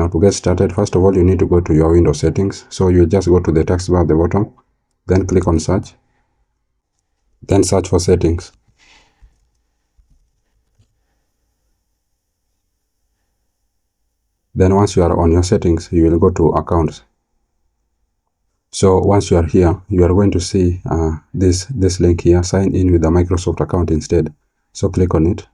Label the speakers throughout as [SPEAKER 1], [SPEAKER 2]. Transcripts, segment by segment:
[SPEAKER 1] Now to get started, first of all, you need to go to your Windows settings. So you just go to the text bar at the bottom, then click on search, then search for settings. Then once you are on your settings, you will go to accounts. So once you are here, you are going to see this link here, sign in with a Microsoft account instead. So click on it.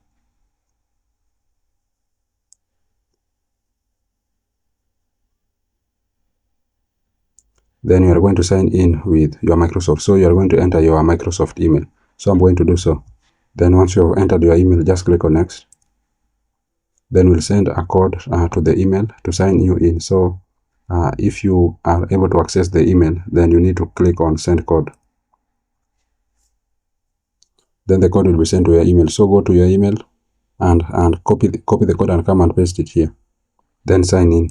[SPEAKER 1] Then you are going to sign in with your Microsoft. So you are going to enter your Microsoft email. So I'm going to do so. Then once you have entered your email, just click on next. Then we'll send a code to the email to sign you in. So if you are able to access the email, then you need to click on send code. Then the code will be sent to your email. So go to your email and copy the code and come and paste it here. Then sign in.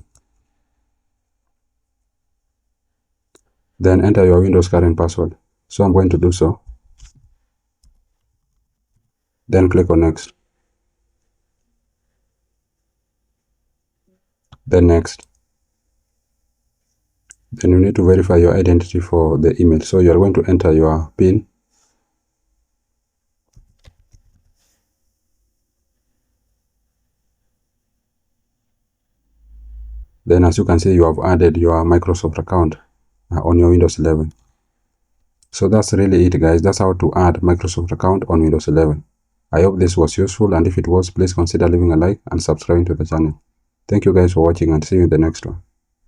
[SPEAKER 1] Then enter your Windows current password. So I'm going to do so. Then click on next. Then next. Then you need to verify your identity for the email. So you are going to enter your PIN. Then as you can see, you have added your Microsoft account on your Windows 11. So that's really it, guys. That's how to add Microsoft account on Windows 11. I hope this was useful, and if it was, please consider leaving a like and subscribing to the channel. Thank you guys for watching, and see you in the next one.